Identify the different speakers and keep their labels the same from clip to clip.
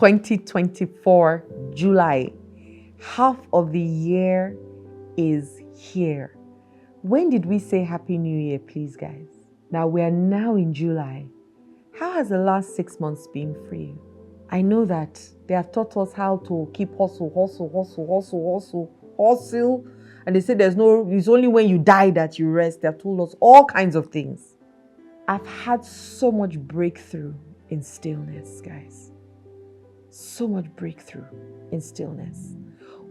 Speaker 1: 2024 July. Half of the year is here. When did we say Happy New Year, please, guys? Now we are now in July. How has the last 6 months been for you? I know that they have taught us how to keep hustle. And they say it's only when you die that you rest. They have told us all kinds of things. I've had so much breakthrough in stillness, guys. So much breakthrough in stillness.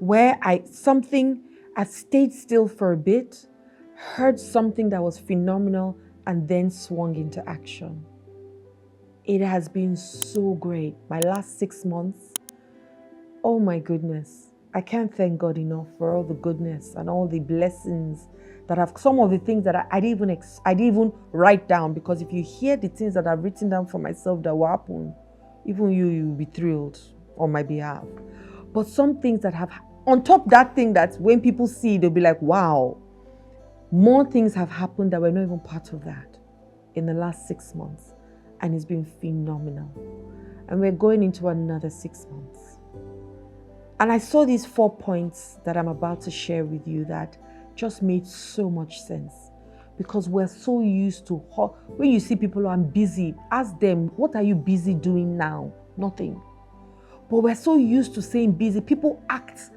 Speaker 1: Where I stayed still for a bit, heard something that was phenomenal, and then swung into action. It has been so great. My last 6 months, oh my goodness. I can't thank God enough for all the goodness and all the blessings that have, some of the things that I didn't even write down, because if you hear the things that I've written down for myself that will happen, even you'll be thrilled on my behalf. But some things that have, on top of that thing that when people see, they'll be like, wow, more things have happened that were not even part of that in the last 6 months. And it's been phenomenal. And we're going into another 6 months. And I saw these 4 points that I'm about to share with you that just made so much sense. Because we're so used to, when you see people who are busy, ask them, what are you busy doing now? Nothing. But we're so used to saying busy. People act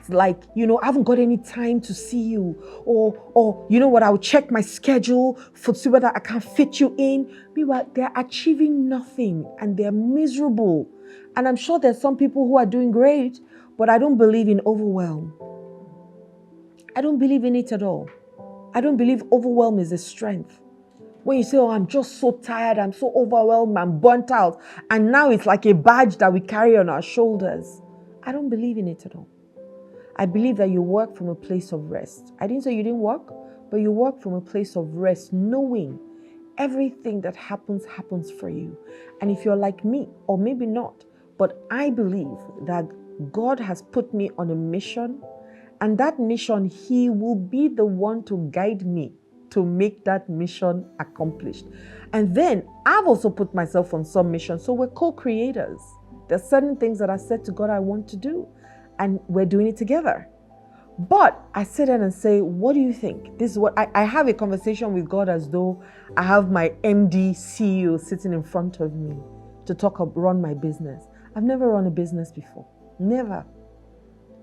Speaker 1: like, I haven't got any time to see you. Or you know what, I'll check my schedule to see whether I can fit you in. Meanwhile, they're achieving nothing and they're miserable. And I'm sure there's some people who are doing great, but I don't believe in overwhelm. I don't believe in it at all. I don't believe overwhelm is a strength. When you say, oh, I'm just so tired, I'm so overwhelmed, I'm burnt out, and now it's like a badge that we carry on our shoulders. I don't believe in it at all. I believe that you work from a place of rest. I didn't say you didn't work, but you work from a place of rest, knowing everything that happens for you. And if you're like me, or maybe not, but I believe that God has put me on a mission, and that mission, He will be the one to guide me to make that mission accomplished. And then I've also put myself on some mission, so we're co-creators. There's certain things that I said to God I want to do, and we're doing it together. But I sit down and say, what do you think? This is what I have a conversation with God as though I have my MD CEO sitting in front of me to run my business. I've never run a business before. Never.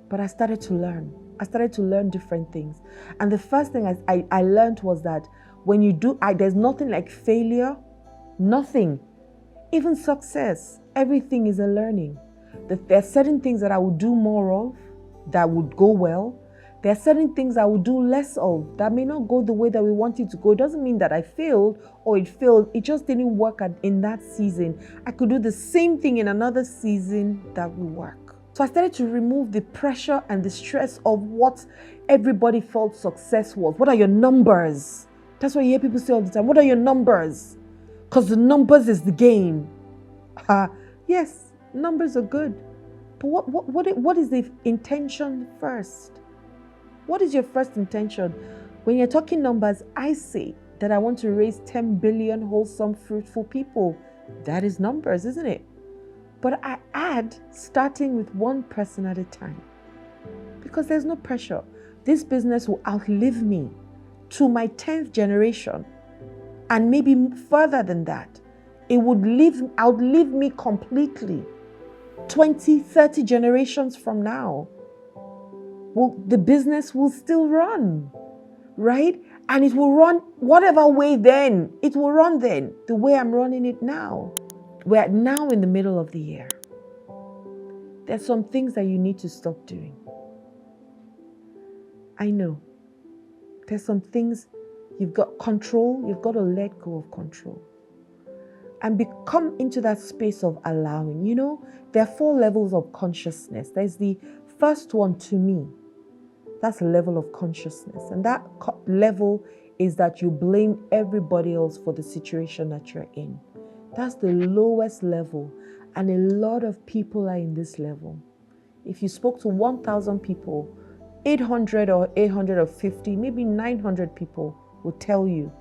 Speaker 1: But I started to learn. I started to learn different things. And the first thing I learned was that when you do, there's nothing like failure. Nothing. Even success. Everything is a learning. There are certain things that I would do more of that would go well. There are certain things I would do less of that may not go the way that we want it to go. It doesn't mean that I failed or it failed. It just didn't work in that season. I could do the same thing in another season that will work. So I started to remove the pressure and the stress of what everybody felt success was. What are your numbers? That's what you hear people say all the time. What are your numbers? Because the numbers is the game. Yes, numbers are good. But what is the intention first? What is your first intention? When you're talking numbers, I say that I want to raise 10 billion wholesome, fruitful people. That is numbers, isn't it? But I add starting with one person at a time. Because there's no pressure. This business will outlive me to my 10th generation. And maybe further than that. It would outlive me completely. 20, 30 generations from now. Well, the business will still run, right? And it will run whatever way then. It will run then, the way I'm running it now. We're now in the middle of the year. There's some things that you need to stop doing. I know. There's some things you've got control, you've got to let go of control. And come into that space of allowing. There are 4 levels of consciousness. There's the first one, to me. That's a level of consciousness. And that level is that you blame everybody else for the situation that you're in. That's the lowest level. And a lot of people are in this level. If you spoke to 1,000 people, 800 or 850, maybe 900 people will tell you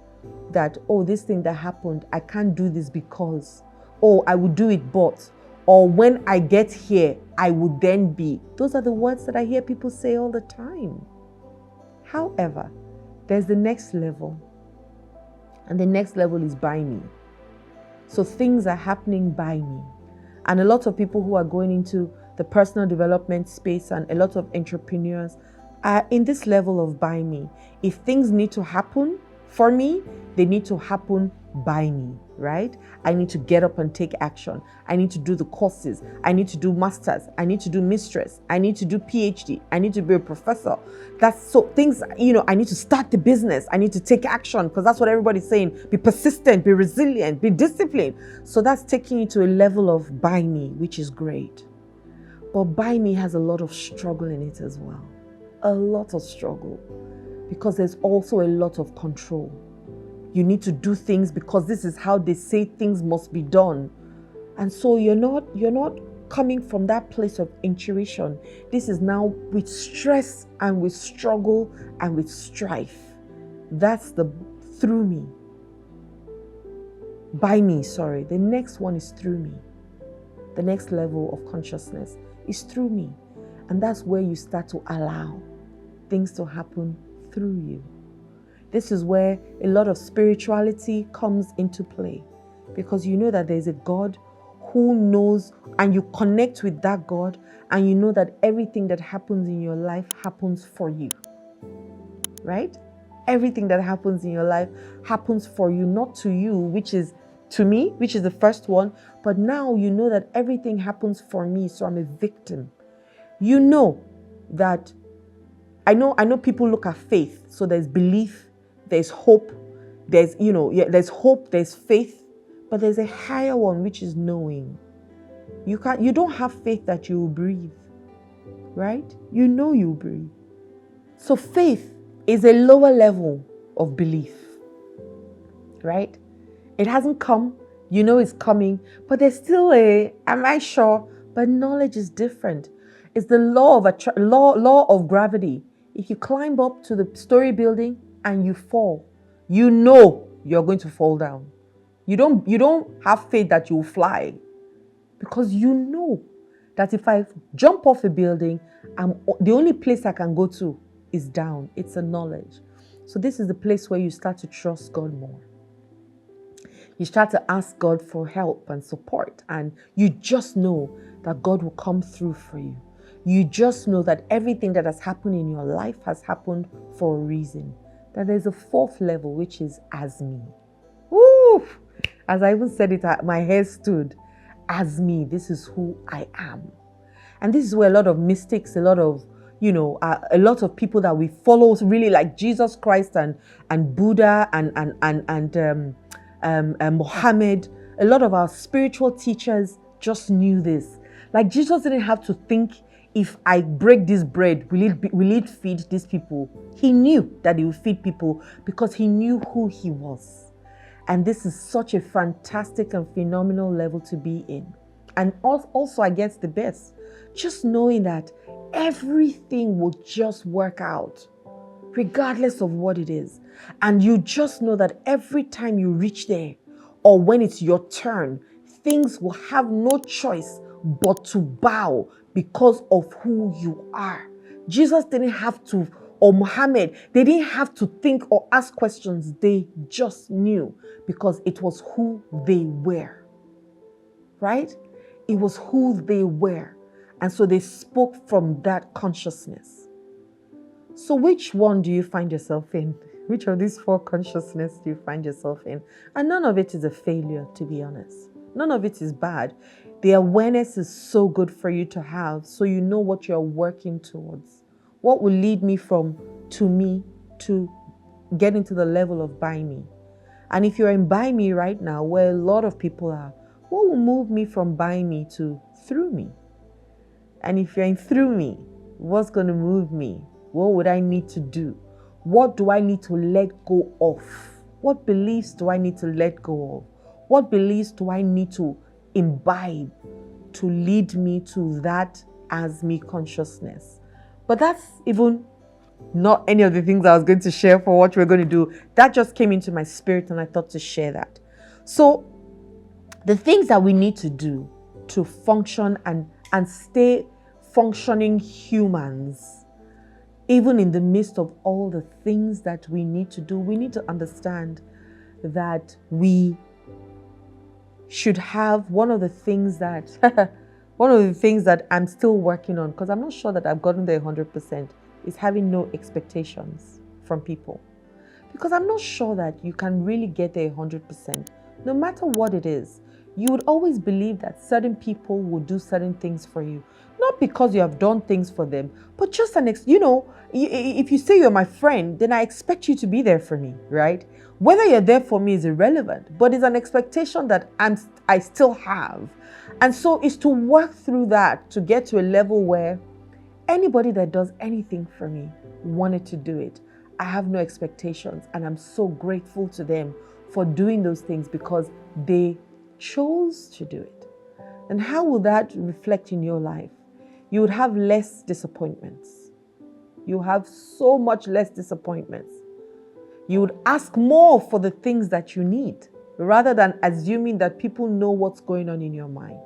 Speaker 1: that, oh, this thing that happened, I can't do this because, oh, I would do it but, or when I get here, I would then be. Those are the words that I hear people say all the time. However, there's the next level. And the next level is by me. So things are happening by me. And a lot of people who are going into the personal development space and a lot of entrepreneurs are in this level of by me. If things need to happen for me, they need to happen by me, right? I need to get up and take action. I need to do the courses. I need to do masters. I need to do mistress. I need to do PhD. I need to be a professor. That's so things, I need to start the business. I need to take action because that's what everybody's saying. Be persistent, be resilient, be disciplined. So that's taking you to a level of by me, which is great. But by me has a lot of struggle in it as well. A lot of struggle because there's also a lot of control. You need to do things because this is how they say things must be done. And so you're not coming from that place of intuition. This is now with stress and with struggle and with strife. That's the through me. By me, sorry. The next one is through me. The next level of consciousness is through me. And that's where you start to allow things to happen through you. This is where a lot of spirituality comes into play because you know that there's a God who knows and you connect with that God and you know that everything that happens in your life happens for you, right? Everything that happens in your life happens for you, not to you, which is to me, which is the first one. But now you know that everything happens for me, so I'm a victim. You know that I know people look at faith. So there's belief, there's hope, there's hope, there's faith, but there's a higher one which is knowing. You don't have faith that you will breathe, right? You know you breathe. So faith is a lower level of belief, right? It hasn't come, you know it's coming, but there's still am I sure? But knowledge is different. It's the law of gravity. If you climb up to the story building and you fall, you know you're going to fall down. You don't have faith that you'll fly because you know that if I jump off a building, the only place I can go to is down. It's a knowledge. So this is the place where you start to trust God more. You start to ask God for help and support, and you just know that God will come through for you. You just know that everything that has happened in your life has happened for a reason. That there's a fourth level, which is as me. Woo! As I even said it, my hair stood. As me, this is who I am. And this is where a lot of mystics, a lot of people that we follow, really like Jesus Christ and Buddha and Muhammad, a lot of our spiritual teachers just knew this. Like Jesus didn't have to think, if I break this bread, will it feed these people? He knew that he would feed people because he knew who he was. And this is such a fantastic and phenomenal level to be in. And also, I guess the best, just knowing that everything will just work out, regardless of what it is. And you just know that every time you reach there, or when it's your turn, things will have no choice but to bow because of who you are. Jesus didn't have to, or Muhammad, they didn't have to think or ask questions. They just knew because it was who they were, right? It was who they were. And so they spoke from that consciousness. So which one do you find yourself in? Which of these four consciousness do you find yourself in? And none of it is a failure, to be honest. None of it is bad. The awareness is so good for you to have, so you know what you're working towards. What will lead me from to me to get into the level of by me? And if you're in by me right now, where a lot of people are, what will move me from by me to through me? And if you're in through me, what's going to move me? What would I need to do? What do I need to let go of? What beliefs do I need to let go of? What beliefs do I need to imbibe to lead me to that as me consciousness? But that's even not any of the things I was going to share for what we're going to do. That just came into my spirit and I thought to share that. So the things that we need to do to function and stay functioning humans, even in the midst of all the things that we need to do, we need to understand that we should have one of the things that I'm still working on, because I'm not sure that I've gotten there 100%, is having no expectations from people. Because I'm not sure that you can really get there 100%. No matter what it is, you would always believe that certain people will do certain things for you. Not because you have done things for them, but just if you say you're my friend, then I expect you to be there for me, right? Whether you're there for me is irrelevant, but it's an expectation that I still have. And so it's to work through that to get to a level where anybody that does anything for me wanted to do it. I have no expectations, and I'm so grateful to them for doing those things because they chose to do it. And how will that reflect in your life? You would have less disappointments. You have so much less disappointments. You would ask more for the things that you need rather than assuming that people know what's going on in your mind.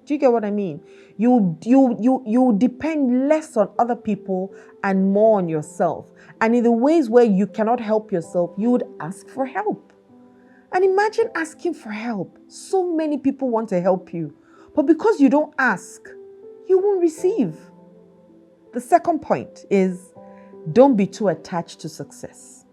Speaker 1: Do you get what I mean? You depend less on other people and more on yourself. And in the ways where you cannot help yourself, you would ask for help. And imagine asking for help. So many people want to help you, but because you don't ask, you won't receive. The second point is, don't be too attached to success.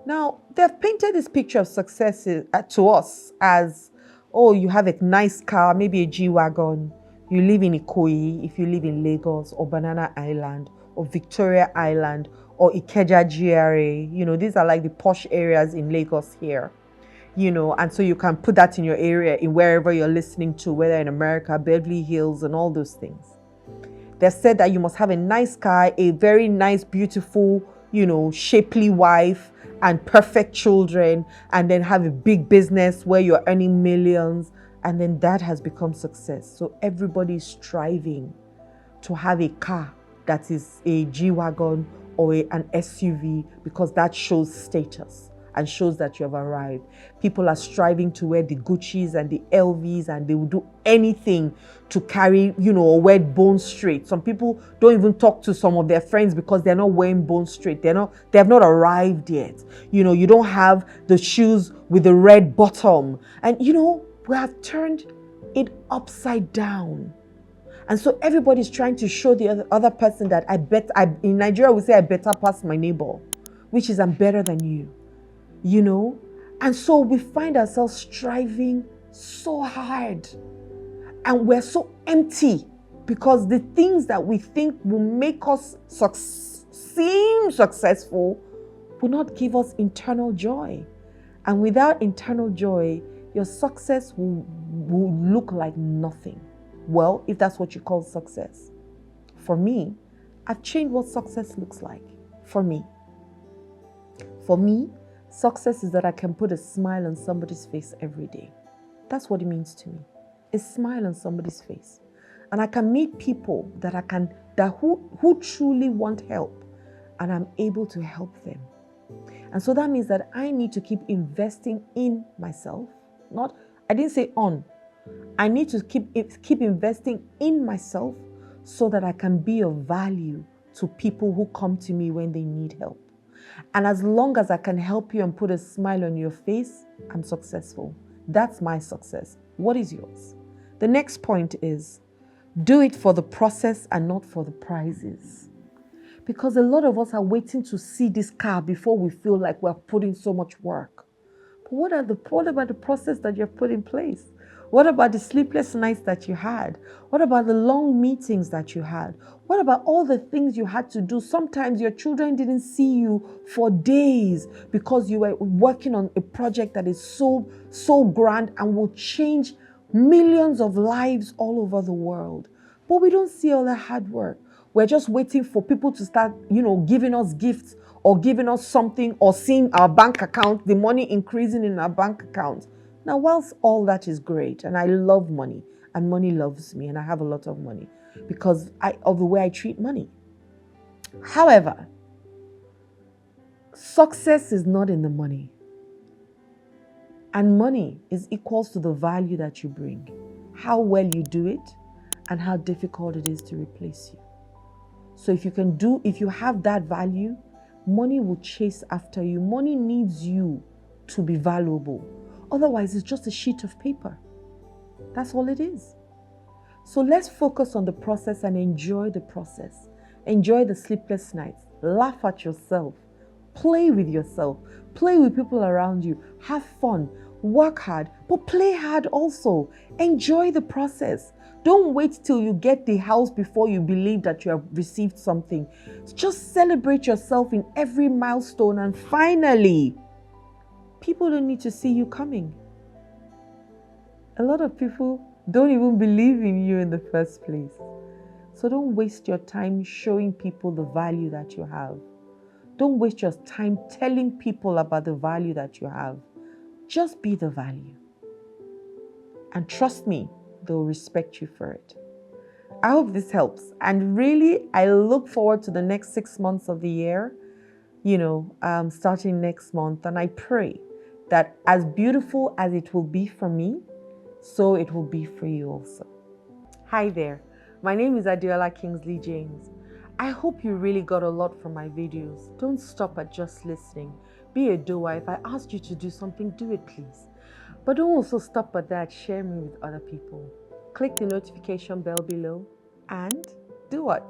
Speaker 1: Now, they've painted this picture of success to us as, oh, you have a nice car, maybe a G-Wagon. You live in Ikoyi, if you live in Lagos, or Banana Island, or Victoria Island, or Ikeja GRA. These are like the posh areas in Lagos here. And so you can put that in your area, in wherever you're listening to, whether in America, Beverly Hills, and all those things. They said that you must have a nice car, a very nice, beautiful, shapely wife, and perfect children, and then have a big business where you're earning millions, and then that has become success. So everybody is striving to have a car that is a G-Wagon or an SUV, because that shows status and shows that you have arrived. People are striving to wear the Guccis and the LVs, and they will do anything to carry, or wear bone straight. Some people don't even talk to some of their friends because they're not wearing bone straight. They have not arrived yet. You don't have the shoes with the red bottom. And we have turned it upside down. And so everybody's trying to show the other person that in Nigeria we say I better pass my neighbor, which is I'm better than you. And so we find ourselves striving so hard, and we're so empty because the things that we think will make us seem successful will not give us internal joy. And without internal joy, your success will look like nothing. Well, if that's what you call success. For me, I've changed what success looks like for me. For me, success is that I can put a smile on somebody's face every day. That's what it means to me. A smile on somebody's face. And I can meet people who truly want help, and I'm able to help them. And so that means that I need to keep investing in myself. I didn't say on. I need to keep investing in myself so that I can be of value to people who come to me when they need help. And as long as I can help you and put a smile on your face, I'm successful. That's my success. What is yours? The next point is, do it for the process and not for the prizes. Because a lot of us are waiting to see this car before we feel like we're putting so much work. But what about the process that you've put in place? What about the sleepless nights that you had? What about the long meetings that you had? What about all the things you had to do? Sometimes your children didn't see you for days because you were working on a project that is so grand and will change millions of lives all over the world. But we don't see all that hard work. We're just waiting for people to start, giving us gifts or giving us something, or seeing our bank account, the money increasing in our bank account. Now, whilst all that is great, and I love money, and money loves me, and I have a lot of money because of the way I treat money. However, success is not in the money. And money is equals to the value that you bring. how well you do it and how difficult it is to replace you. So if you have that value, money will chase after you. Money needs you to be valuable. Otherwise, it's just a sheet of paper. That's all it is. So let's focus on the process and enjoy the process. Enjoy the sleepless nights. Laugh at yourself. Play with yourself. Play with people around you. Have fun. Work hard, but play hard also. Enjoy the process. Don't wait till you get the house before you believe that you have received something. Just celebrate yourself in every milestone, and finally, people don't need to see you coming. A lot of people don't even believe in you in the first place. So don't waste your time showing people the value that you have. Don't waste your time telling people about the value that you have. Just be the value. And trust me, they'll respect you for it. I hope this helps. And really, I look forward to the next 6 months of the year, starting next month. And I pray that as beautiful as it will be for me, so it will be for you also. Hi there. My name is Adeola Kingsley James. I hope you really got a lot from my videos. Don't stop at just listening. Be a doer. If I asked you to do something, do it please. But don't also stop at that. Share me with other people. Click the notification bell below and do what?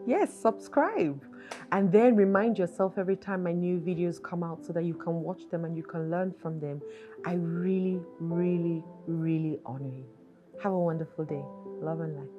Speaker 1: Yes, subscribe. And then remind yourself every time my new videos come out so that you can watch them and you can learn from them. I really, really, really honor you. Have a wonderful day. Love and light.